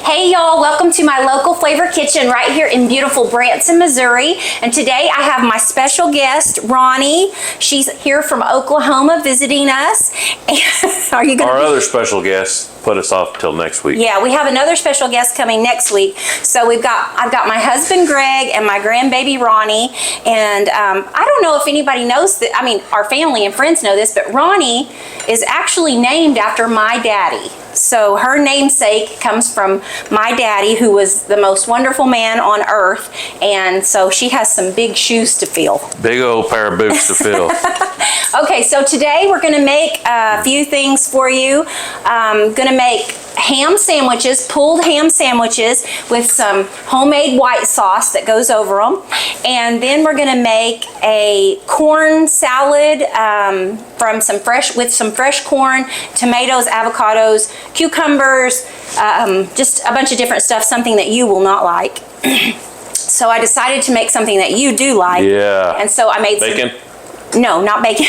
Hey y'all, welcome to my local flavor kitchen right here in beautiful Branson, Missouri. And today I have my special guest, Ronnie. She's here from Oklahoma visiting us. Are you gonna Our other special guest put us off till next week. Yeah, we have another special guest coming next week. So I've got my husband Greg and my grandbaby Ronnie. And I don't know if anybody knows that. I mean, our family and friends know this, but Ronnie is actually named after my daddy. So her namesake comes from my daddy, who was the most wonderful man on earth. And so she has some big shoes to fill. Big old pair of boots to fill. Okay, so today we're going to make a few things for you. Going to make ham sandwiches, pulled ham sandwiches with some homemade white sauce that goes over them. And then we're going to make a corn salad with some fresh corn, tomatoes, avocados, cucumbers, just a bunch of different stuff, something that you will not like. So I decided to make something that you do like. Yeah. And so I made bacon? No, not bacon.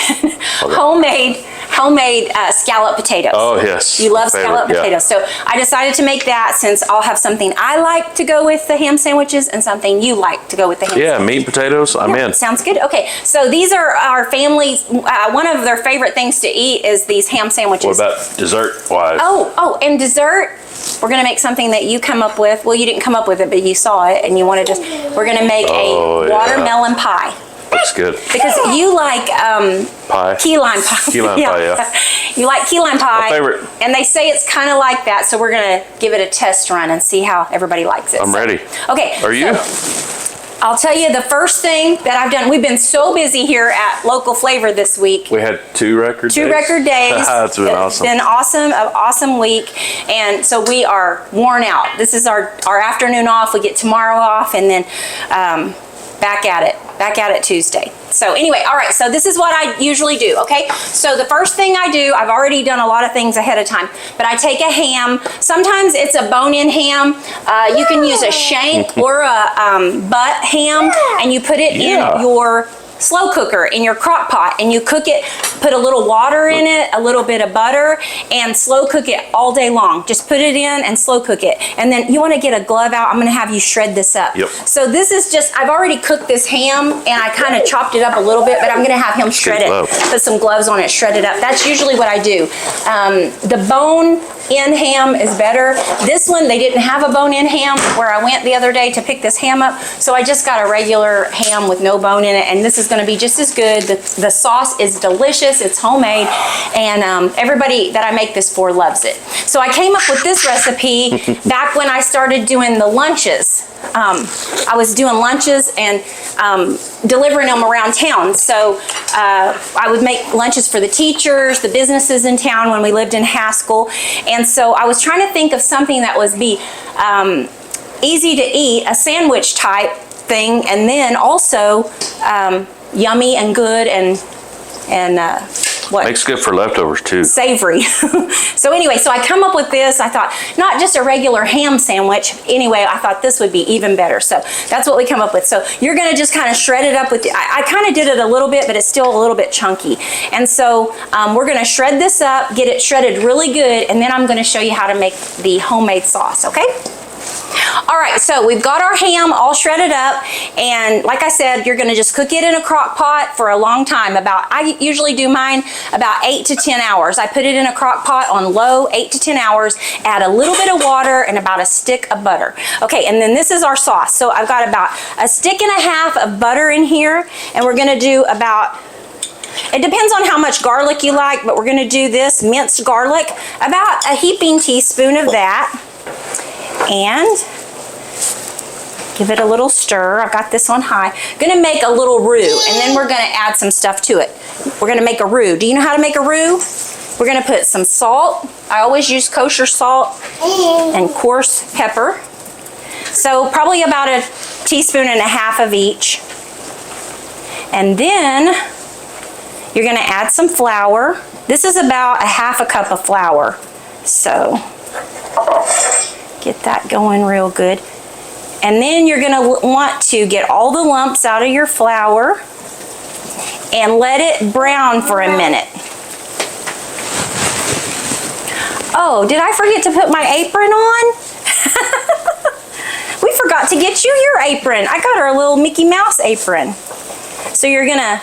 Okay. Homemade scalloped potatoes. Oh, yes. You love scalloped potatoes. So I decided to make that since I'll have something I like to go with the ham sandwiches and something you like to go with the ham sandwiches. Yeah, meat and potatoes, I'm in. Sounds good. Okay, so these are our family's, one of their favorite things to eat is these ham sandwiches. What about dessert-wise? Oh, and dessert, we're going to make something that you come up with. Well, you didn't come up with it, but you saw it and you wanted to, we're going to make a watermelon pie. That's good. Because you like pie. Key lime pie. Key lime pie, yeah. You like key lime pie. My favorite. And they say it's kind of like that, so we're going to give it a test run and see how everybody likes it. I'm ready. Okay. Are you? I'll tell you the first thing that I've done. We've been so busy here at Local Flavor this week. We had two record days. Two record days. That's been awesome. It's been awesome, an awesome week. And so we are worn out. This is our afternoon off. We get tomorrow off and then back at it Tuesday. So anyway, all right, so this is what I usually do, okay? So the first thing I do, I've already done a lot of things ahead of time, but I take a ham. Sometimes it's a bone-in ham. You can use a shank or a butt ham, and you put it in your slow cooker, in your crock pot, and you cook it, put a little water in it, a little bit of butter, and slow cook it all day long. Just put it in and slow cook it. And then you want to get a glove out. I'm going to have you shred this up. Yep. So this is just, I've already cooked this ham and I kind of chopped it up a little bit, but I'm going to have him shred it. Put some gloves on it, shred it up. That's usually what I do. The bone-in ham is better. This one, they didn't have a bone-in ham where I went the other day to pick this ham up. So I just got a regular ham with no bone in it, and this is going to be just as good. The sauce is delicious. It's homemade, and everybody that I make this for loves it. So I came up with this recipe back when I started doing the lunches. I was doing lunches and delivering them around town. So I would make lunches for the teachers, the businesses in town when we lived in Haskell. And so I was trying to think of something that would be easy to eat, a sandwich type thing, and then also yummy and good and what? Makes good for leftovers too. Savory. So anyway, so I come up with this. I thought not just a regular ham sandwich. Anyway, I thought this would be even better. So that's what we come up with. So you're going to just kind of shred it up with, I kind of did it a little bit, but it's still a little bit chunky. And so we're going to shred this up, get it shredded really good, and then I'm going to show you how to make the homemade sauce, okay? All right, so we've got our ham all shredded up, and like I said, you're gonna just cook it in a crock pot for a long time. I usually do mine about 8 to 10 hours. I put it in a crock pot on low, 8 to 10 hours, add a little bit of water and about a stick of butter. Okay, and then this is our sauce. So I've got about a stick and a half of butter in here, and we're gonna do about, it depends on how much garlic you like, but we're gonna do this minced garlic, about a heaping teaspoon of that. And give it a little stir. I've got this on high. Gonna make a little roux, and then we're gonna add some stuff to it. We're gonna make a roux. Do you know how to make a roux? We're gonna put some salt. I always use kosher salt and coarse pepper. So probably about a teaspoon and a half of each. And then you're gonna add some flour. This is about a half a cup of flour. So get that going real good. And then you're going to want to get all the lumps out of your flour and let it brown for a minute. Oh, did I forget to put my apron on? apron. I got her a little Mickey Mouse apron. So you're gonna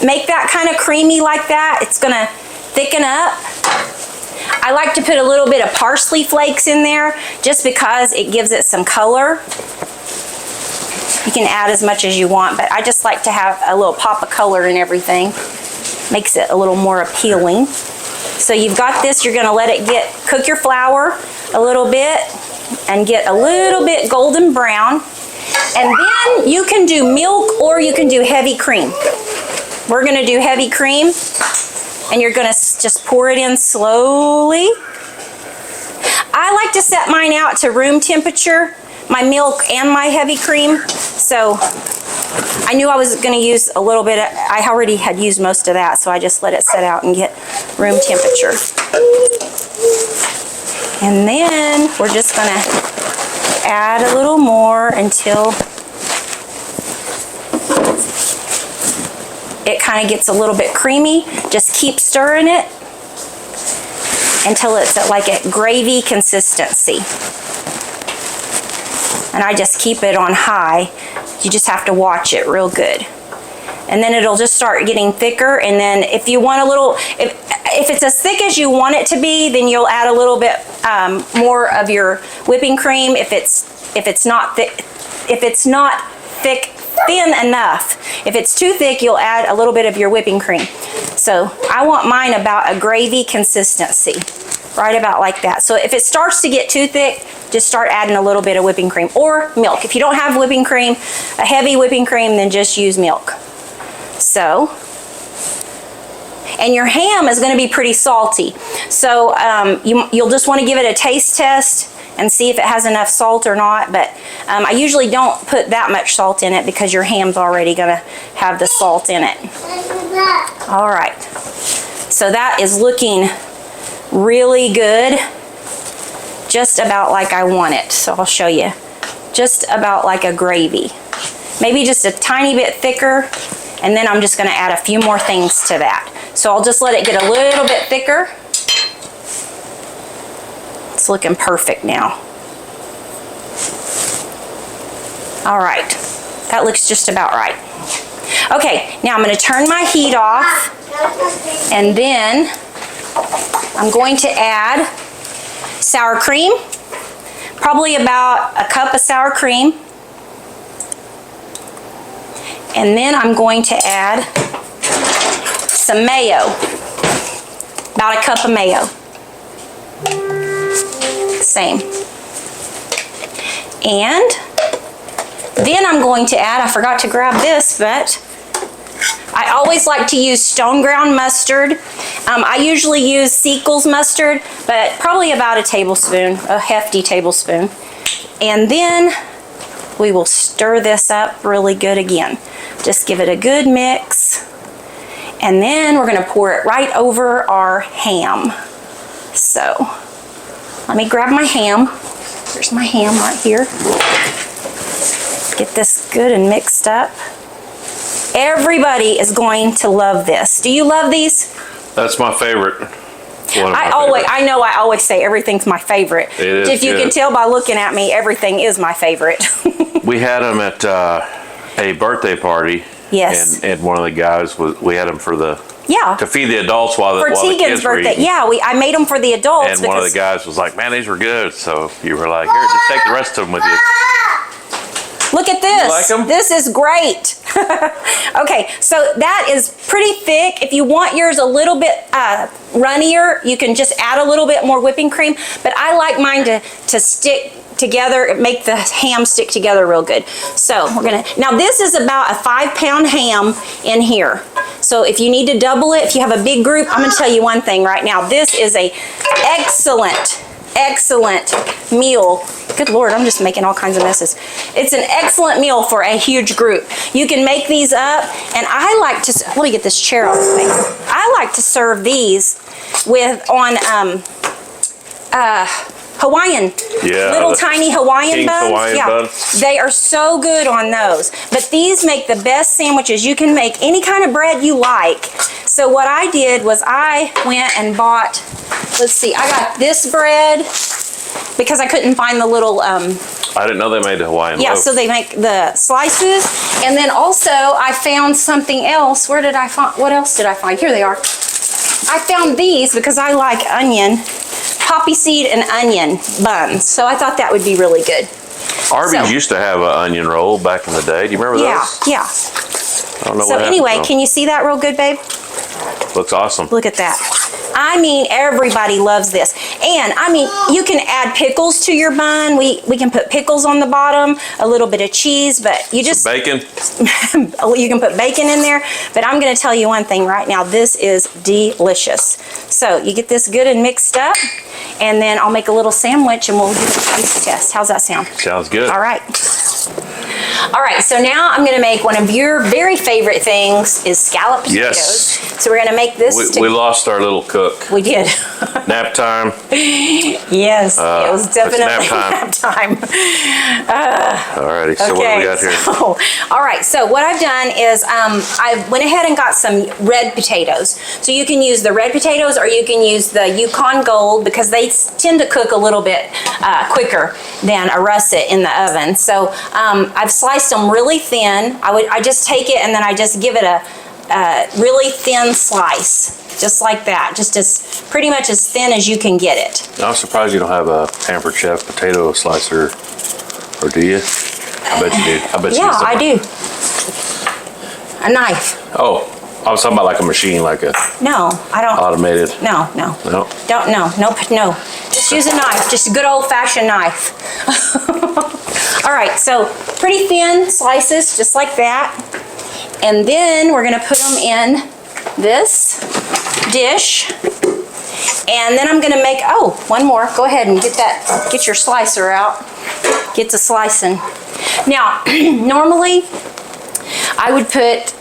make that kind of creamy like that. It's gonna thicken up. I like to put a little bit of parsley flakes in there just because it gives it some color. You can add as much as you want, but I just like to have a little pop of color in everything. Makes it a little more appealing. So you've got this, you're gonna let it cook your flour a little bit and get a little bit golden brown. And then you can do milk or you can do heavy cream. We're gonna do heavy cream, and you're gonna just pour it in slowly. I like to set mine out to room temperature, my milk and my heavy cream. So I knew I was gonna use a little bit, I already had used most of that, so I just let it set out and get room temperature. And then we're just gonna add a little more until it kind of gets a little bit creamy. Just keep stirring it until it's at like a gravy consistency. And I just keep it on high. You just have to watch it real good. And then it'll just start getting thicker. And then if you want a little, if it's as thick as you want it to be, then you'll add a little bit more of your whipping cream. If it's not thin enough. If it's too thick, you'll add a little bit of your whipping cream. So I want mine about a gravy consistency, right about like that. So if it starts to get too thick, just start adding a little bit of whipping cream or milk. If you don't have whipping cream, a heavy whipping cream, then just use milk. So, and your ham is going to be pretty salty. So you'll just want to give it a taste test and see if it has enough salt or not. But I usually don't put that much salt in it because your ham's already going to have the salt in it. All right. So that is looking really good. Just about like I want it. So I'll show you. Just about like a gravy. Maybe just a tiny bit thicker. And then I'm just going to add a few more things to that. So I'll just let it get a little bit thicker. It's looking perfect now. All right, that looks just about right. Okay, now I'm going to turn my heat off, and then I'm going to add sour cream, probably about a cup of sour cream. And then I'm going to add some mayo, about a cup of mayo. Same. And then I'm going to add, I forgot to grab this, but I always like to use stone ground mustard. I usually use Sequels mustard, but probably about a tablespoon, a hefty tablespoon. And then we will stir this up really good again. Just give it a good mix. And then we're going to pour it right over our ham. So let me grab my ham. There's my ham right here. Get this good and mixed up. Everybody is going to love this. Do you love these? That's my favorite. I always say everything's my favorite. It is if you good. can tell by looking at me, everything is my favorite. We had them at a birthday party. Yes. And one of the guys we had them for to feed the adults while the Tegan's kids were birthday. eating. Yeah, I made them for the adults. And one of the guys was like, "Man, these were good." So you were like, "Here, just take the rest of them with you." Look at this. You like them? This is great. Okay, so that is pretty thick. If you want yours a little bit runnier, you can just add a little bit more whipping cream. But I like mine to stick together, make the ham stick together real good. So we're gonna, now this is about a 5-pound ham in here. So if you need to double it, if you have a big group, I'm gonna tell you one thing right now. This is a excellent meal. Good Lord, I'm just making all kinds of messes. It's an excellent meal for a huge group. You can make these up, and I like to, let me get this chair off of me. I like to serve these on Hawaiian, little tiny Hawaiian buns. Buns. They are so good on those. But these make the best sandwiches. You can make any kind of bread you like. So what I did was I went and bought, let's see, I got this bread because I couldn't find the little I didn't know they made the Hawaiian Yeah, loaf. so they make the slices. And then also I found something else. Where did I find, what else did I find? Here they are. I found these because I like onion, poppy seed and onion buns. So I thought that would be really good. Arby's used to have an onion roll back in the day. Do you remember those? Yeah. I don't know So what anyway, happened to can you see that real good, babe? them. Looks awesome. Look at that. I mean, everybody loves this. And I mean, you can add pickles to your bun. We can put pickles on the bottom, a little bit of cheese, but you just, Bacon. you can put bacon in there. But I'm going to tell you one thing right now. This is delicious. So you get this good and mixed up, and then I'll make a little sandwich and we'll do a taste test. How's that sound? Sounds good. All right. All right, so now I'm gonna make one of your very favorite things is scalloped potatoes. Yes. So we're gonna make this. We lost our little cook. We did. Nap time. Yes, it was definitely nap time. Alrighty, so what do we got here? So, all right, so what I've done is I went ahead and got some red potatoes. So you can use the red potatoes or you can use the Yukon Gold because they tend to cook a little bit quicker than a russet in the oven. So I've sliced them really thin. I just take it and then I just give it a really thin slice. Just like that, just as pretty much as thin as you can get it. I'm surprised you don't have a Pampered Chef potato slicer, or do you? I bet you do. I bet you Yeah, I do. A knife. Oh, I was talking about like a machine, like a No, I don't. automated. No. No. Don't, no. Just use a knife, just a good old fashioned knife. All right, so pretty thin slices, just like that. And then we're gonna put them in this dish. And then I'm gonna make, oh, one more. Go ahead and get your slicer out. Get to slicing. Now, normally I would put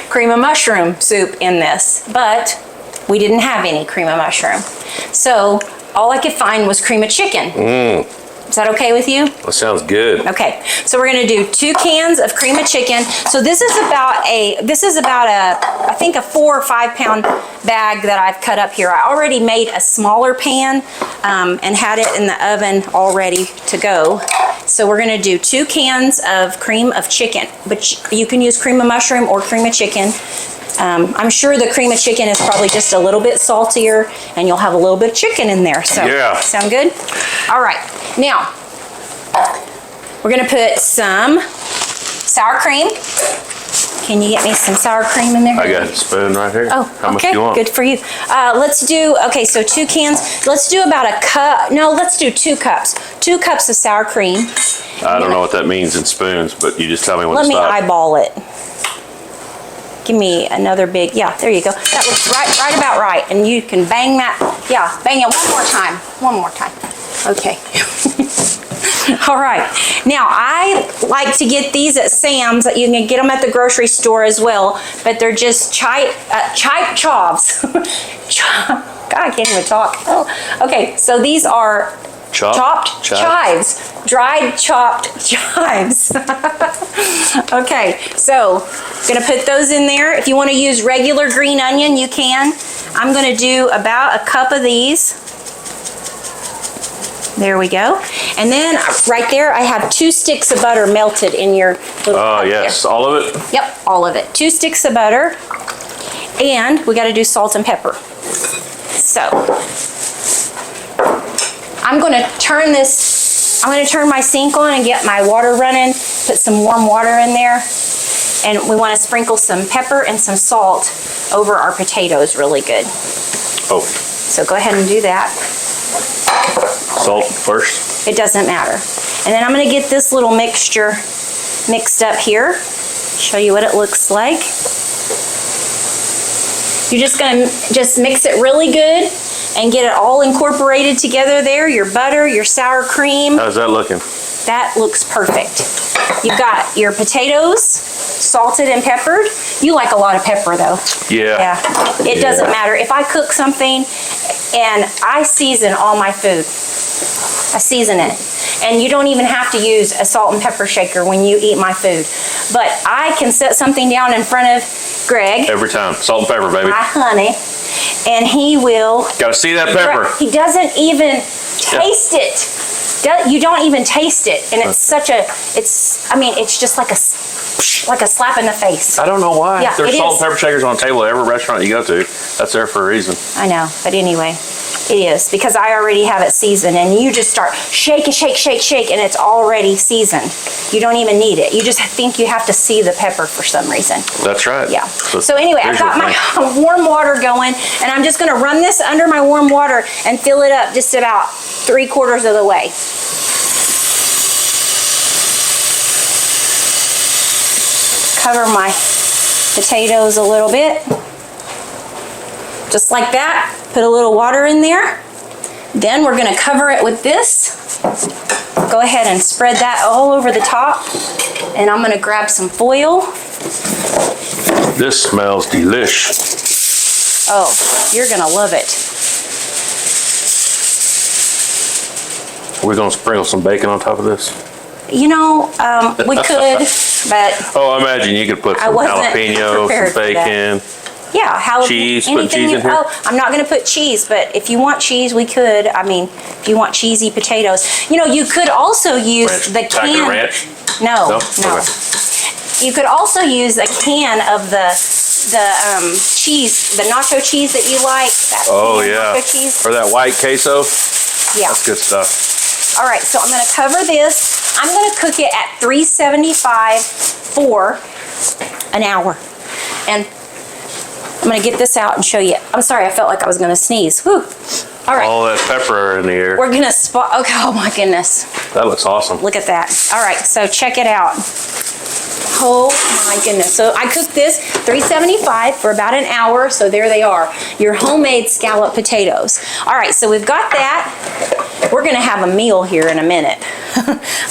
cream of mushroom soup in this, but we didn't have any cream of mushroom. So all I could find was cream of chicken. Is that okay with you? That sounds good. Okay, so we're gonna do 2 cans of cream of chicken. So this is about a, I think a 4 or 5 pound bag that I've cut up here. I already made a smaller pan and had it in the oven all ready to go. So we're gonna do 2 cans of cream of chicken, but you can use cream of mushroom or cream of chicken. I'm sure the cream of chicken is probably just a little bit saltier and you'll have a little bit of chicken in there. So, yeah. Sound good? All right, now we're gonna put some sour cream. Can you get me some sour cream in there? I got a spoon right here. Oh, How much okay, do you want? good for you. Let's do, okay, so 2 cans. Let's do about a cup, no, let's do 2 cups. 2 cups of sour cream. I don't know what that means in spoons, but you just tell me when Let to me stop. eyeball it. Give me another big, yeah, there you go. That looks right about right. And you can bang that, yeah, bang it one more time. Okay. All right. Now, I like to get these at Sam's. You can get them at the grocery store as well, but they're just chive chives. God, I can't even talk. Oh, okay, so these are chopped chives. Dried chopped chives. Okay, so I'm gonna put those in there. If you want to use regular green onion, you can. I'm gonna do about a cup of these. There we go. And then right there, I have 2 sticks of butter melted in your little cup yes, there. all of it? Yep, all of it. 2 sticks of butter. And we got to do salt and pepper. So I'm going to turn my sink on and get my water running, put some warm water in there. And we want to sprinkle some pepper and some salt over our potatoes really good. Oh. So go ahead and do that. Salt first? It doesn't matter. And then I'm going to get this little mixture mixed up here. Show you what it looks like. You're just going to mix it really good and get it all incorporated together there. Your butter, your sour cream. How's that looking? That looks perfect. You've got your potatoes, salted and peppered. You like a lot of pepper though. Yeah. Yeah. It doesn't matter. If I cook something and I season all my food, I season it. And you don't even have to use a salt and pepper shaker when you eat my food. But I can set something down in front of Greg. Every time. Salt and pepper, baby. My honey. And he will. Gotta see that pepper. He doesn't even taste it. You don't even taste it, and it's such a, I mean, it's just like a slap in the face. I don't know why. Yeah, There's it salt is. and pepper shakers on the table at every restaurant you go to. That's there for a reason. I know, but anyway, it is, because I already have it seasoned, and you just start shake, and it's already seasoned. You don't even need it. You just think you have to see the pepper for some reason. That's right. Yeah. So anyway, I've got my thing. warm water going, and I'm just gonna run this under my warm water and fill it up just about 3/4 of the way. Cover my potatoes a little bit. Just like that. Put a little water in there. Then we're gonna cover it with this. Go ahead and spread that all over the top. And I'm gonna grab some foil. This smells delish. Oh, you're gonna love it. We're gonna sprinkle some bacon on top of this. You know, we could, but Oh, I imagine you could put I some wasn't jalapeno, prepared some for that. bacon. yeah, how Cheese, put anything cheese you, in here? oh, I'm not gonna put cheese, but if you want cheese, we could. I mean, if you want cheesy potatoes. You know, you could also use Ranch. the Packet can. ranch? No, No? no. Okay. You could also use a can of the cheese, the nacho cheese that you like. That Oh, can yeah. nacho cheese. Or that white queso. Yeah. That's good stuff. All right, so I'm gonna cover this. I'm gonna cook it at 375 for an hour. And I'm gonna get this out and show you. I'm sorry, I felt like I was gonna sneeze. Whew. All right, All that pepper in the air. we're gonna spot, okay, oh my goodness. That looks awesome. Look at that. All right, so check it out. Oh my goodness. So I cooked this 375 for about an hour. So there they are, your homemade scalloped potatoes. All right, so we've got that. We're gonna have a meal here in a minute.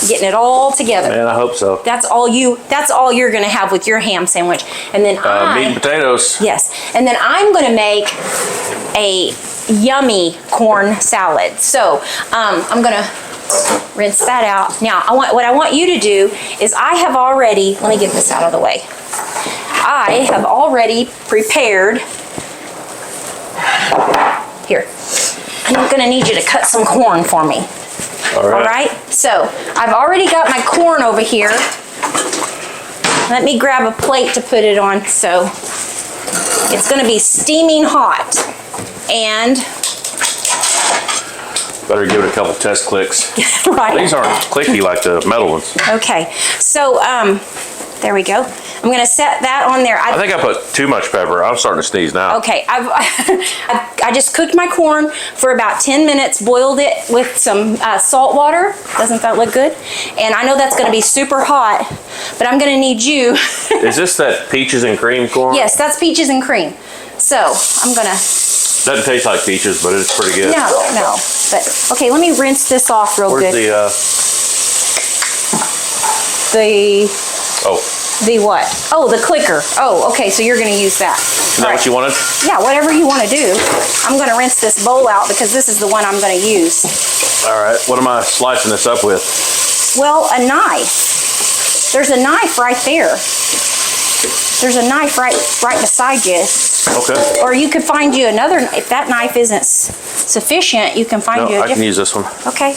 Getting it all together. Man, I hope so. That's all you're gonna have with your ham sandwich. And then Meat and potatoes. yes, and then I'm gonna make a yummy corn salad. So I'm gonna rinse that out. Now, what I want you to do is let me get this out of the way. I have already prepared, here, I'm gonna need you to cut some corn for me. All right. All right, so I've already got my corn over here. Let me grab a plate to put it on. So it's gonna be steaming hot. And Better give it a couple test clicks. right. These aren't clicky like the metal ones. Okay, so there we go. I'm gonna set that on there. I think I put too much pepper. I'm starting to sneeze now. Okay, I just cooked my corn for about 10 minutes, boiled it with some salt water. Doesn't that look good? And I know that's gonna be super hot, but I'm gonna need you. Is this that peaches and cream corn? Yes, that's peaches and cream. So I'm gonna, Doesn't taste like peaches, but it's pretty good. no, but okay, let me rinse this off real Where's good. oh, The what? Oh, the clicker. Oh, okay, so you're gonna use that. is that All what you wanted? Yeah, whatever you want to do. I'm going to rinse this bowl out because this is the one I'm going to use. All right, what am I slicing this up with? Well, a knife. There's a knife right there. There's a knife right beside you. Okay. Or you could find you another, if that knife isn't sufficient, you can find you a No, I can different. use this one. Okay.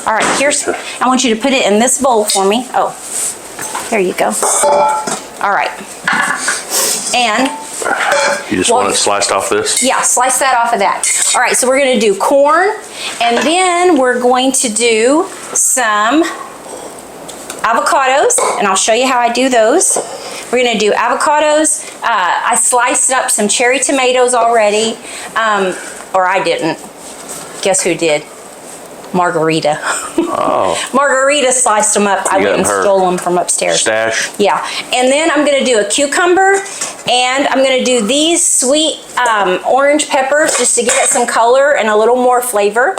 All right, I want you to put it in this bowl for me. Oh, there you go. All right. And You just want it sliced off this? yeah, slice that off of that. All right, so we're gonna do corn, and then we're going to do some avocados, and I'll show you how I do those. We're gonna do avocados. I sliced up some cherry tomatoes already, or I didn't. Guess who did? Margarita. Oh. Margarita sliced them up. I You went and got her stole them from upstairs. Stash? Yeah, and then I'm gonna do a cucumber, and I'm gonna do these sweet orange peppers just to give it some color and a little more flavor,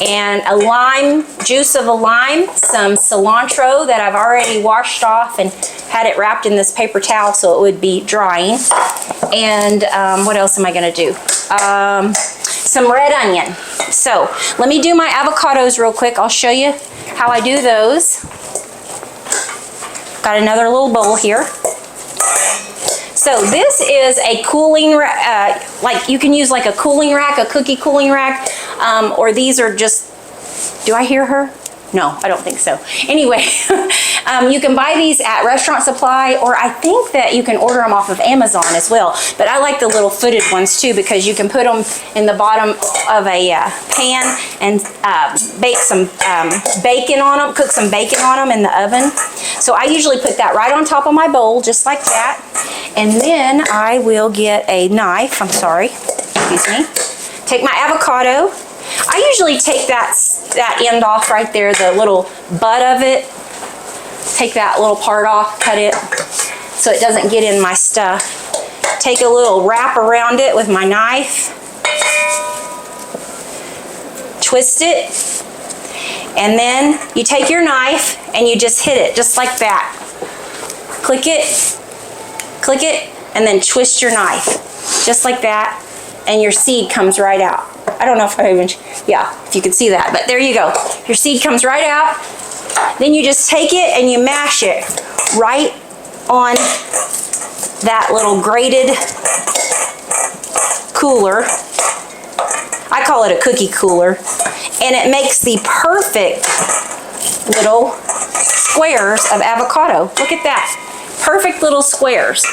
and a lime, juice of a lime, some cilantro that I've already washed off and had it wrapped in this paper towel so it would be drying, and what else am I gonna do? Some red onion. So let me do my avocados real quick. I'll show you how I do those. Got another little bowl here. So this is a cooling rack, like you can use like a cooling rack, a cookie cooling rack, or these are just Do I hear her? No, I don't think so. Anyway, you can buy these at Restaurant Supply, or I think that you can order them off of Amazon as well. But I like the little footed ones too, because you can put them in the bottom of a pan and bake some bacon on them, cook some bacon on them in the oven. So I usually put that right on top of my bowl, just like that. And then I will get a knife, excuse me. Take my avocado. I usually take that end off right there, the little butt of it. Take that little part off, cut it so it doesn't get in my stuff. Take a little wrap around it with my knife. Twist it. And then you take your knife and you just hit it just like that. Click it, and then twist your knife just like that, and your seed comes right out. I don't know if if you can see that, but there you go. Your seed comes right out. Then you just take it and you mash it right on that little grated cooler. I call it a cookie cooler. And it makes the perfect little squares of avocado. Look at that. Perfect little squares.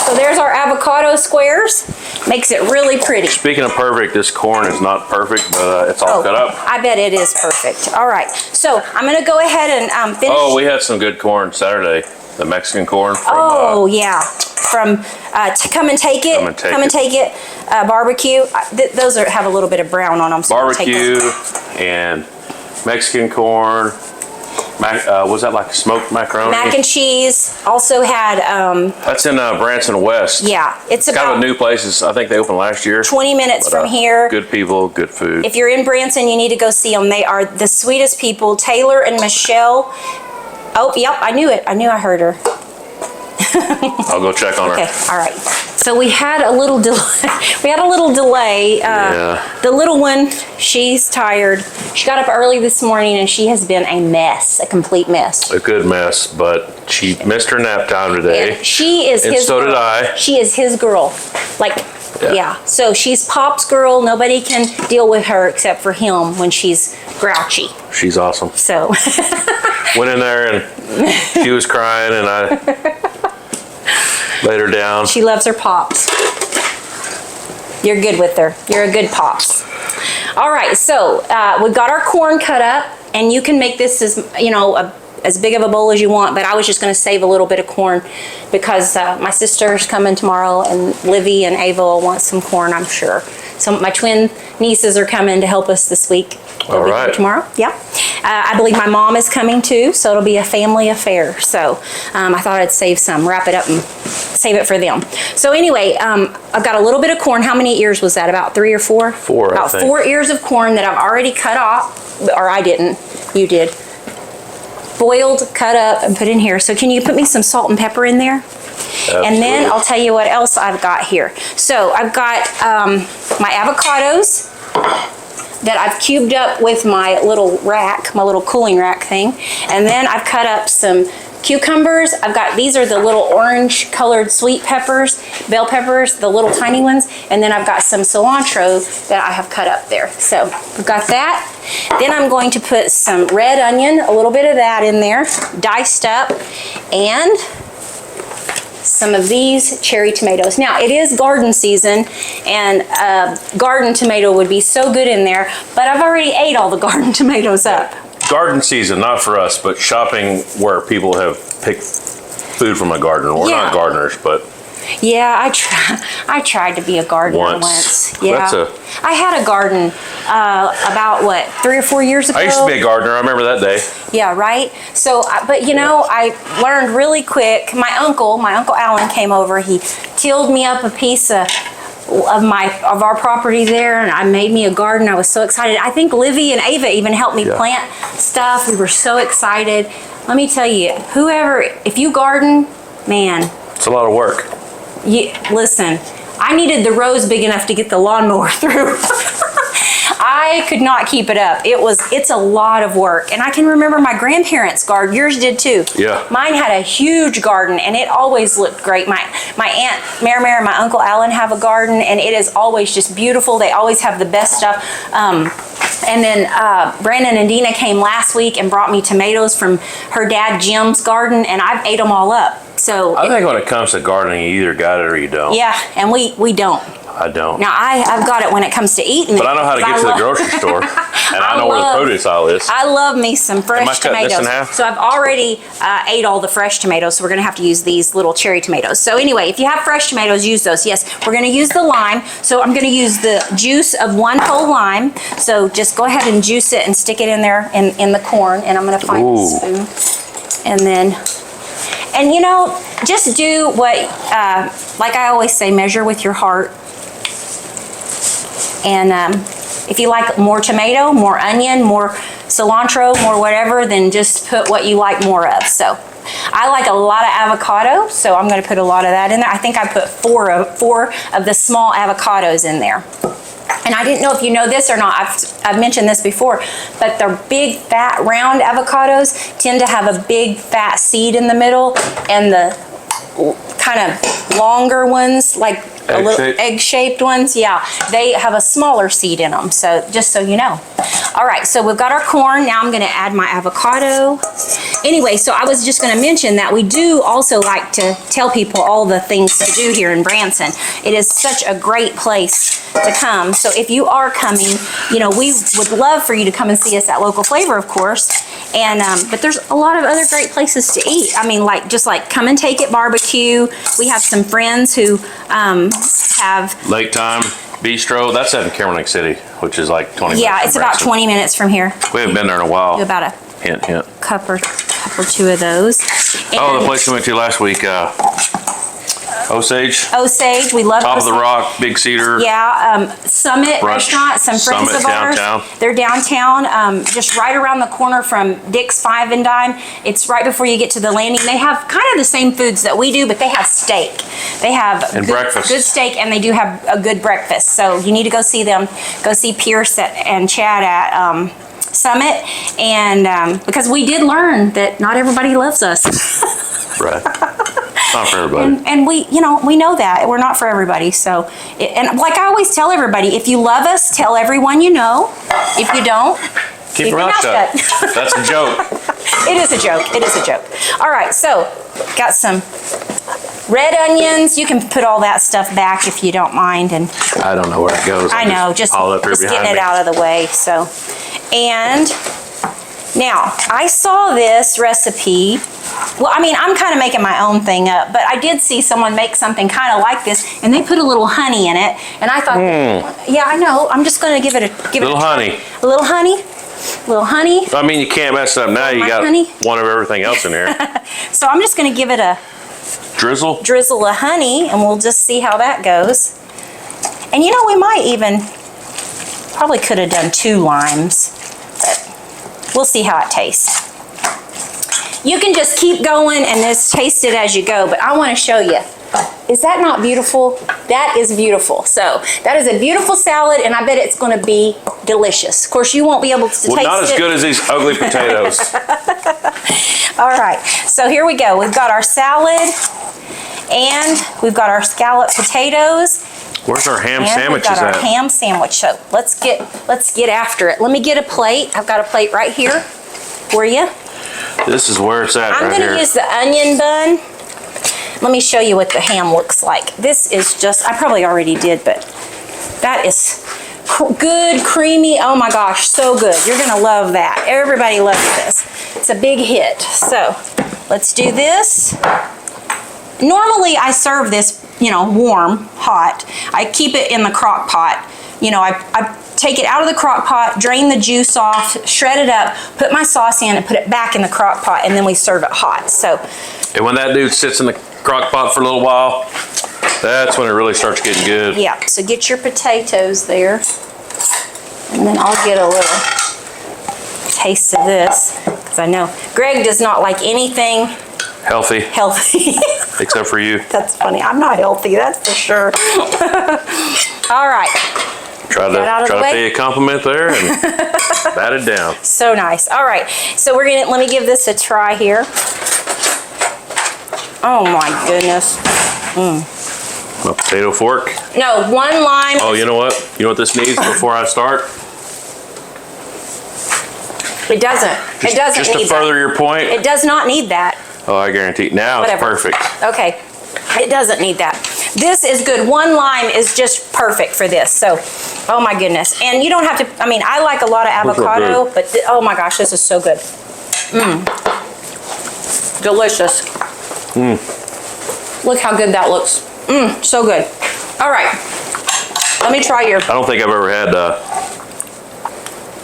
So there's our avocado squares. Makes it really pretty. Speaking of perfect, this corn is not perfect, but it's all cut up. I bet it is perfect. All right. So I'm going to go ahead and finish. Oh, we had some good corn Saturday. The Mexican corn from... yeah. From Come and Take It. Come and Take It. Barbecue. Those have a little bit of brown on them. So barbecue and Mexican corn. Was that like smoked macaroni? Mac and cheese. Also had... that's in Branson West. Yeah. It's kind of a new place. I think they opened last year. 20 minutes from here. Good people, good food. If you're in Branson, you need to go see them. They are the sweetest people. Taylor and Michelle. Oh, yep. I knew it. I knew I heard her. I'll go check on her. Okay. All right. So we had a little delay. The little one, she's tired. She got up early this morning and she has been a mess, a complete mess. A good mess, but she missed her nap time today. And she is and his so girl. did I. She is his girl. Like, yeah. So she's Pop's girl. Nobody can deal with her except for him when she's grouchy. She's awesome. So. Went in there and she was crying and I laid her down. She loves her Pops. You're good with her. You're a good Pops. All right, so we've got our corn cut up, and you can make this as as big of a bowl as you want. But I was just going to save a little bit of corn because my sister's coming tomorrow, and Livy and Ava will want some corn, I'm sure. So my twin nieces are coming to help us this week. All right. Tomorrow, yeah. I believe my mom is coming too, so it'll be a family affair. So I thought I'd save some, wrap it up and save it for them. So anyway, I've got a little bit of corn. How many ears was that? About 3 or 4? 4, About 4 ears of corn that I've already cut off, or I didn't. You did. Boiled, cut up, and put in here. So can you put me some salt and pepper in there? Absolutely. And then I'll tell you what else I've got here. So I've got my avocados that I've cubed up with my little rack, my little cooling rack thing. And then I've cut up some cucumbers. These are the little orange colored sweet peppers, bell peppers, the little tiny ones. And then I've got some cilantro that I have cut up there. So I've got that. Then I'm going to put some red onion, a little bit of that in there, diced up, and some of these cherry tomatoes. Now, it is garden season, and garden tomato would be so good in there, but I've already ate all the garden tomatoes up. Garden season, not for us, but shopping where people have picked food from a garden. We're not gardeners, but... Yeah, I tried to be a gardener once. Yeah, I had a garden about, 3 or 4 years ago? I used to be a gardener. I remember that day. Yeah, right? So, but I learned really quick. My uncle Alan came over. He tilled me up a piece of our property there, and I made me a garden. I was so excited. I think Livy and Ava even helped me plant stuff. We were so excited. Let me tell you, if you garden, man. It's a lot of work. Listen, I needed the rows big enough to get the lawnmower through. I could not keep it up. It's a lot of work. And I can remember my grandparents' garden. Yours did too. Yeah. Mine had a huge garden, and it always looked great. My Aunt Mary and my Uncle Alan have a garden, and it is always just beautiful. They always have the best stuff. And then Brandon and Dina came last week and brought me tomatoes from her dad Jim's garden, and I've ate them all up. So I think when it comes to gardening, you either got it or you don't. yeah, and we don't. I don't. Now I've got it when it comes to eating. But I know how to get to the grocery store, and I know where the produce aisle is. I love me some fresh Am I cutting tomatoes. this in half? So I've already ate all the fresh tomatoes, so we're gonna have to use these little cherry tomatoes. So anyway, if you have fresh tomatoes, use those. Yes, we're gonna use the lime. So I'm gonna use the juice of 1 whole lime. So just go ahead and juice it and stick it in there in the corn, and I'm gonna find Ooh. the spoon. And then, and you know, just do what, like I always say, measure with your heart. And if you like more tomato, more onion, more cilantro, more whatever, then just put what you like more of. So I like a lot of avocado, so I'm going to put a lot of that in there. I think I put four of the small avocados in there. And I didn't know if you know this or not, I've mentioned this before, but the big fat round avocados tend to have a big fat seed in the middle, and the kind of longer ones, like a little egg-shaped ones, yeah, they have a smaller seed in them. So just so you know. All right, so we've got our corn. Now I'm going to add my avocado. Anyway, so I was just going to mention that we do also like to tell people all the things to do here in Branson. It is such a great place to come. So if you are coming, you know, we would love for you to come and see us at Local Flavor, of course. And but there's a lot of other great places to eat. I mean, like just like Come and Take It Barbecue. We have some friends who have Lake Time Bistro. That's out in Cameron Lake City, which is like 20 minutes. Yeah, it's about 20 minutes from here. We haven't been there in a while. Do about a hint, hint. cup or two of those. And oh, the place we went to last week, Osage. Osage, we love Top Osage. of the Rock, Big Cedar. Yeah, Summit Brunch. Restaurant, some friends Summit of ours. downtown. They're downtown, just right around the corner from Dick's Five and Dime. It's right before you get to the landing. They have kind of the same foods that we do, but they have steak. They have breakfast. Good steak, and they do have a good breakfast. So you need to go see them. Go see Pierce and Chad at Summit, and because we did learn that not everybody loves us. Right. Not for everybody. And we, you know, we know that we're not for everybody. So, and like I always tell everybody, if you love us, tell everyone you know. If you don't, keep your mouth shut. That's a joke. It is a joke. It is a joke. All right, so got some red onions. You can put all that stuff back if you don't mind. And I don't know where it goes. I know, just getting it out of the way. So, and now I saw this recipe. Well, I mean, I'm kind of making my own thing up, but I did see someone make something kind of like this, and they put a little honey in it, and I thought, yeah, I know. I'm just going to give it a little honey. A little honey. A little honey. I mean, you can't mess it up now. You got one of everything else in here. So I'm just going to give it a drizzle of honey, and we'll just see how that goes. And you know, we might even probably could have done 2 limes, but we'll see how it tastes. You can just keep going and just taste it as you go, but I want to show you. Is that not beautiful? That is beautiful. So that is a beautiful salad, and I bet it's going to be delicious. Of course, you won't be able to taste it. Well, not as good as these ugly potatoes. All right, so here we go. We've got our salad, and we've got our scalloped potatoes. Where's our ham and sandwiches we've got at? our ham sandwich. So let's get after it. Let me get a plate. I've got a plate right here for you. This is where it's at. I'm right going to here. use the onion bun. Let me show you what the ham looks like. This is just, I probably already did, but that is good, creamy. Oh my gosh, so good. You're going to love that. Everybody loves this. It's a big hit. So let's do this. Normally I serve this, you know, warm, hot. I keep it in the crock pot. You know, I take it out of the crock pot, drain the juice off, shred it up, put my sauce in, and put it back in the crock pot, and then we serve it hot. So, and when that dude sits in the crock pot for a little while, that's when it really starts getting good. yeah, so get your potatoes there, and then I'll get a little taste of this, because I know Greg does not like anything healthy. Except for you. That's funny. I'm not healthy, that's for sure. All right. Try to pay a compliment there and bat it down. So nice. All right, so let me give this a try here. Oh my goodness. A potato fork. No, 1 lime. Oh, you know what? You know what this needs before I start? It doesn't. It doesn't Just need to further that. your point. It does not need that. Oh, I guarantee. Now Whatever. it's perfect. Okay. It doesn't need that. This is good. 1 lime is just perfect for this. So, oh my goodness. And you don't have to, I mean, I like a lot of avocado, but oh my gosh, this is so good. Delicious. Look how good that looks. So good. All right. Let me try your, I don't think I've ever had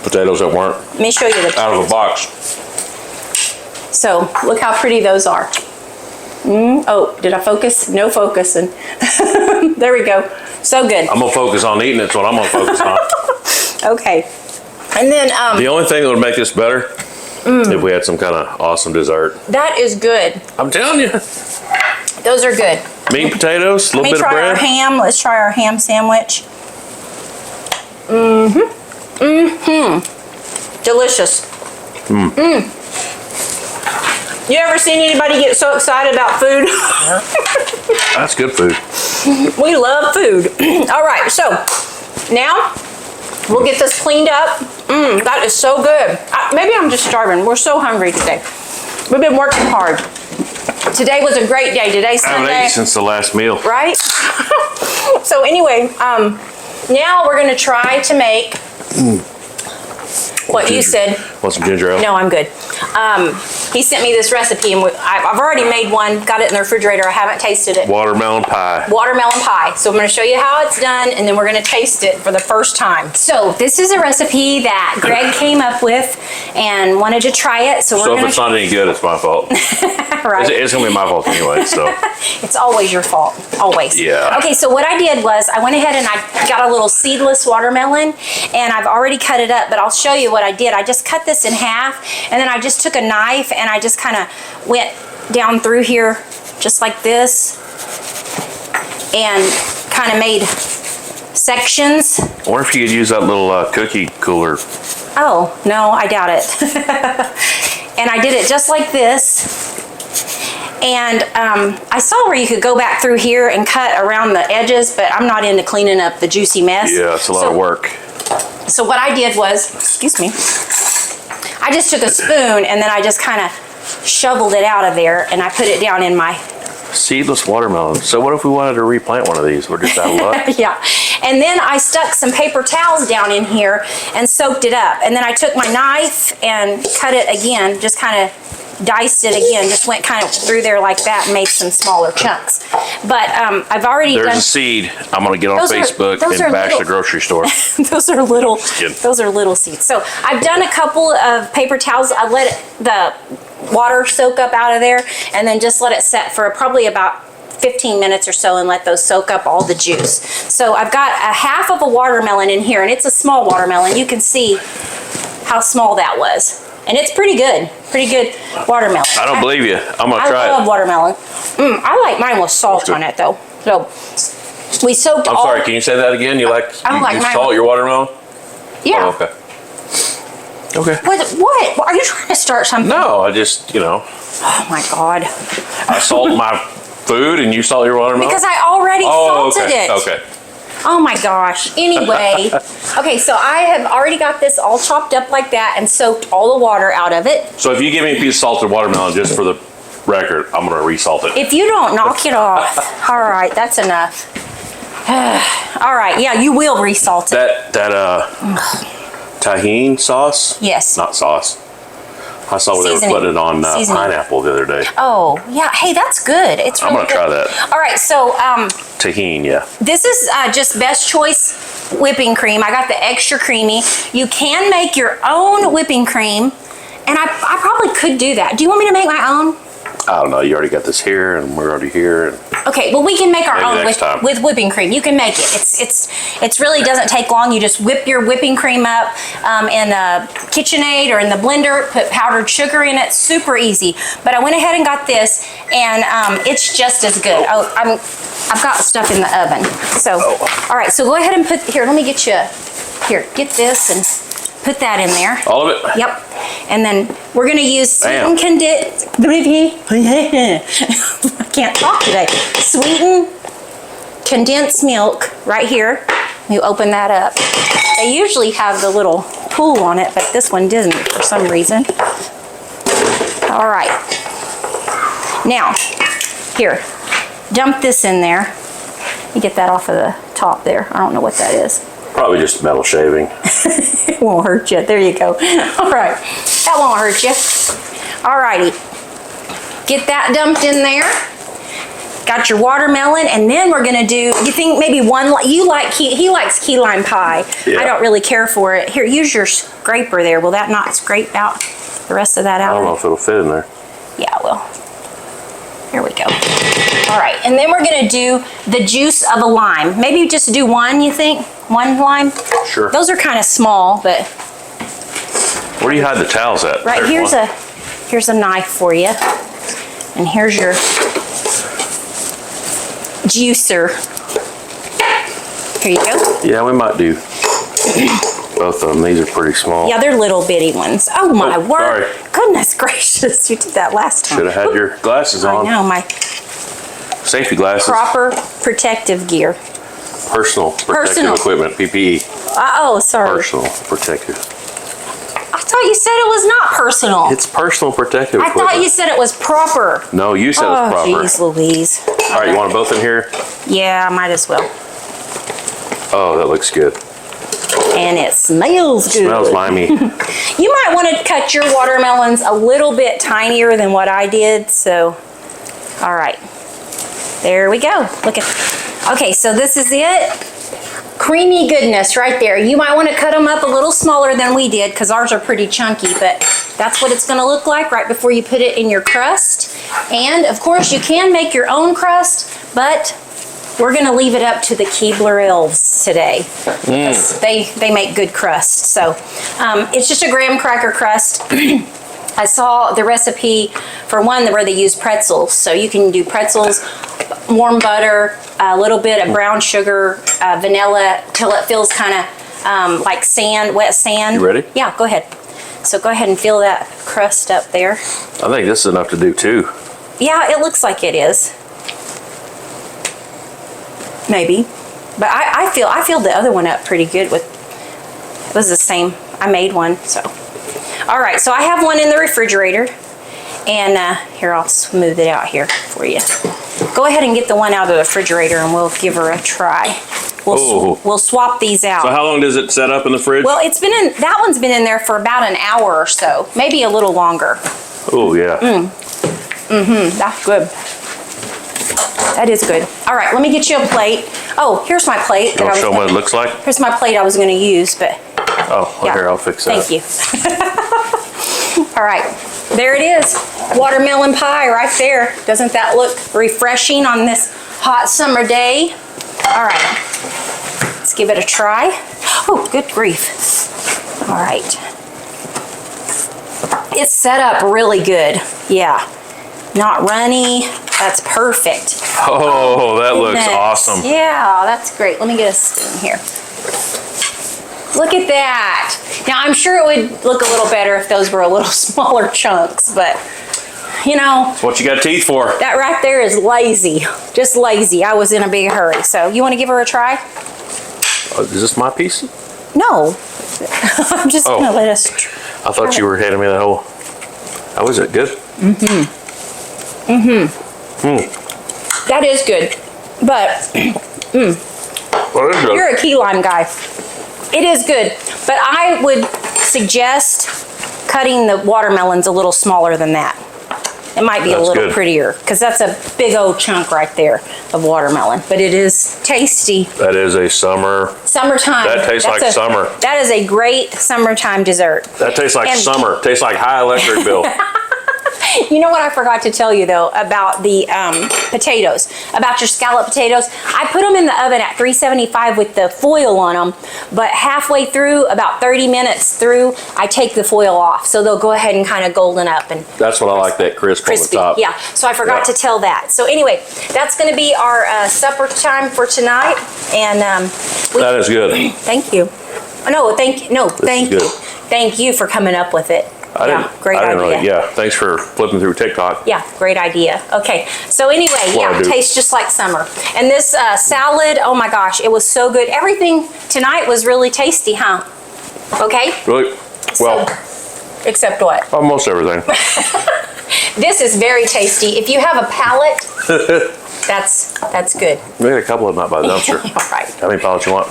potatoes that weren't let me show you the out of a box. So look how pretty those are. Oh, did I focus? No focusing. There we go. So good. I'm gonna focus on eating. It's what I'm gonna focus on. Okay. And then The only thing that would make this better if we had some kind of awesome dessert. that is good. I'm telling you, Those are good. meat and potatoes, a Let little me bit of try our bread. ham. Let's try our ham sandwich. Delicious. You ever seen anybody get so excited about food? That's good food. We love food. All right, so now we'll get this cleaned up. That is so good. Maybe I'm just starving. We're so hungry today. We've been working hard. Today was a great day. Today's I haven't Sunday. ate since the last meal. Right? So anyway, now we're gonna try to make what you said. Want some ginger ale? No, I'm good. He sent me this recipe, and I've already made one, got it in the refrigerator. I haven't tasted it. Watermelon pie. Watermelon pie. So I'm going to show you how it's done, and then we're going to taste it for the first time. So this is a recipe that Greg came up with and wanted to try it. So we're So if going it's not any good, it's my fault. right. It's gonna be my fault anyway. So It's always your fault, always. Yeah. Okay, so what I did was I went ahead and I got a little seedless watermelon, and I've already cut it up, but I'll show you what I did. I just cut this in half, and then I just took a knife and I just kind of went down through here just like this and kind of made sections. I wonder if you could use that little cookie cooler. Oh, no, I doubt it. And I did it just like this. And I saw where you could go back through here and cut around the edges, but I'm not into cleaning up the juicy mess. Yeah, it's a lot of work. So what I did was, excuse me, I just took a spoon and then I just kind of shoveled it out of there and I put it down in my, Seedless watermelon. So what if we wanted to replant one of these? We're just out of luck. yeah. And then I stuck some paper towels down in here and soaked it up. And then I took my knife and cut it again, just kind of diced it again, just went kind of through there like that and made some smaller chunks. But I've already There's done. a seed. I'm gonna get on Those are- Facebook those are and bash little- the grocery store. Those are little. kidding. Those are little seeds. So I've done a couple of paper towels. I let the water soak up out of there, and then just let it set for probably about 15 minutes or so, and let those soak up all the juice. So I've got a half of a watermelon in here, and it's a small watermelon. You can see how small that was, and it's pretty good watermelon. I don't believe you. I'm gonna I try love it. watermelon. I like mine with salt good. on it though. So we soaked I'm all. sorry. Can you say that again? You like I don't you, like you mine salt with- your watermelon? Yeah. Oh, okay. Okay. What? Are you trying to start something? No, I just Oh my God. I salt my food and you salt your watermelon. Because I already salted okay. it. Okay. Oh my gosh. Anyway. Okay, so I have already got this all chopped up like that and soaked all the water out of it. So if you give me a piece of salted watermelon, just for the record, I'm gonna resalt it. If you don't knock it off. All right, that's enough. All right, yeah, you will resalt it. That tahini sauce. Yes. Not sauce. I saw where they were Seasoning. putting it on Seasoning. pineapple the other day. Oh, yeah. Hey, that's good. It's I'm really gonna try good. that. All right, so Tahini, yeah. this is just Best Choice whipping cream. I got the extra creamy. You can make your own whipping cream, and I probably could do that. Do you want me to make my own? I don't know. You already got this here, and we're already here. And Okay, well we can make our Maybe own next time. with whipping cream. You can make it. It's really doesn't take long. You just whip your whipping cream up in a KitchenAid or in the blender. Put powdered sugar in it. Super easy. But I went ahead and got this, and it's just as good. Oh, I've got stuff in the oven. So all right. So go ahead and put here. Let me get you. Here, get this and put that in there. all of it. Yep. And then we're going to use Bam. sweetened condensed. I can't talk today. Sweetened condensed milk right here. You open that up. They usually have the little pull on it, but this one didn't for some reason. All right. Now, here, dump this in there. You get that off of the top there. I don't know what that is. Probably just metal shaving. It won't hurt you. There you go. All right. That won't hurt you. All righty. Get that dumped in there. Got your watermelon, and then we're gonna do, you think maybe one, he likes key lime pie. Yeah. I don't really care for it. Here, use your scraper there. Will that not scrape out the rest of that out? I don't know if it'll fit in there. Yeah, it will. Here we go. All right, and then we're gonna do the juice of a lime. Maybe just do one, you think? One lime? Sure. Those are kind of small, but. Where do you hide the towels at? Right, here's a knife for you. And here's your juicer. Here you go. Yeah, we might do both of them. These are pretty small. Yeah, they're little bitty ones. Oh my word. sorry. Goodness gracious, you did that last time. Should have had your glasses on. I know, my Safety glasses. proper protective gear. Personal protective equipment, PPE. Oh, sorry. Personal protective. I thought you said it was not personal. It's personal protective I equipment. thought you said it was proper. No, you said it was proper. Oh, jeez Louise. All right, you want them both in here? Yeah, I might as well. Oh, that looks good. And it smells good. Smells limey. You might want to cut your watermelons a little bit tinier than what I did, so, all right. There we go. Look at, okay, so this is it. Creamy goodness right there. You might want to cut them up a little smaller than we did because ours are pretty chunky, but that's what it's going to look like right before you put it in your crust. And of course you can make your own crust, but we're going to leave it up to the Keebler elves today. They make good crust. So it's just a graham cracker crust. I saw the recipe for one where they use pretzels. So you can do pretzels, warm butter, a little bit of brown sugar, vanilla, till it feels kind of like sand, wet sand. You ready? Yeah, go ahead. So go ahead and fill that crust up there. I think this is enough to do two. Yeah, it looks like it is. Maybe. But I filled the other one up pretty good with, it was the same. I made one, so. All right, so I have one in the refrigerator. And here, I'll smooth it out here for you. Go ahead and get the one out of the refrigerator and we'll give her a try. We'll swap these out. So how long does it set up in the fridge? Well, it's been in, that one's been in there for about an hour or so, maybe a little longer. Oh, yeah. That's good. That is good. All right, let me get you a plate. Oh, here's my plate. You want to show them what it looks like? Here's my plate I was going to use, but Oh, yeah. Here, I'll fix that. Thank you. All right, there it is. Watermelon pie right there. Doesn't that look refreshing on this hot summer day? All right, let's give it a try. Oh, good grief. All right. It's set up really good. Yeah, not runny. That's perfect. Oh, that looks Goodness. awesome. Yeah, that's great. Let me get a spoon here. Look at that. Now, I'm sure it would look a little better if those were a little smaller chunks, but you know. That's what you got teeth for. That right there is lazy. Just lazy. I was in a big hurry. So you want to give her a try? Is this my piece? No. I'm just going to let us. I thought you were handing me that whole. How is it? Good? That is good. But Well, it's good. you're a key lime guy. It is good. But I would suggest cutting the watermelons a little smaller than that. It might be a That's little good. prettier because that's a big old chunk right there of watermelon. But it is tasty. That is a summer. Summertime. That tastes like summer. That is a great summertime dessert. That tastes like And- summer. Tastes like high electric bill. You know what I forgot to tell you though about the potatoes, about your scalloped potatoes? I put them in the oven at 375 with the foil on them, but halfway through, about 30 minutes through, I take the foil off. So they'll go ahead and kind of golden up and That's what I like, that crisp crispy. on the top. Yeah, so I forgot to tell that. So anyway, that's going to be our supper time for tonight. And That is good. thank you. No, thank is you. good. Thank you for coming up with it. Great idea. Yeah, thanks for flipping through TikTok. Yeah, great idea. Okay, so anyway, yeah, it tastes just like summer. And this salad, oh my gosh, it was so good. Everything tonight was really tasty, huh? Okay? Really? Well, Except what? almost everything. This is very tasty. If you have a palate, that's good. We got a couple of them out by the dumpster. All right. How many pallets you want?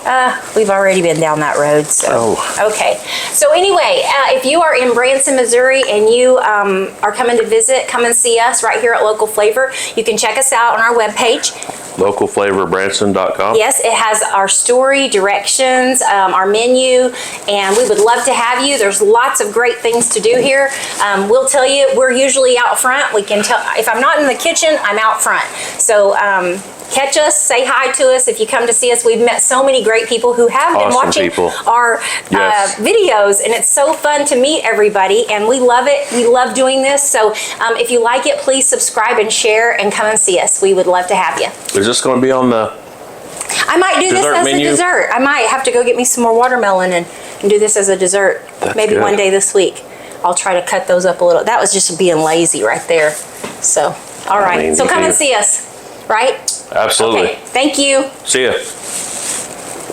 We've already been down that road, so. Oh. Okay. So anyway, if you are in Branson, Missouri, and you are coming to visit, come and see us right here at Local Flavor. You can check us out on our webpage. Localflavorbranson.com. Yes, it has our story, directions, our menu, and we would love to have you. There's lots of great things to do here. We'll tell you, we're usually out front. We can tell, if I'm not in the kitchen, I'm out front. So catch us, say hi to us if you come to see us. We've met so many great people who have been Awesome watching people. our Yes. videos, and it's so fun to meet everybody, and we love it. We love doing this. So if you like it, please subscribe and share and come and see us. We would love to have you. Is this going to be on the I might do this dessert as menu? a dessert. I might have to go get me some more watermelon and do this as a dessert. That's Maybe good. one day this week. I'll try to cut those up a little. That was just being lazy right there. So, all right. mean, So you come and can- see us, right? Absolutely. Okay. Thank you. See ya.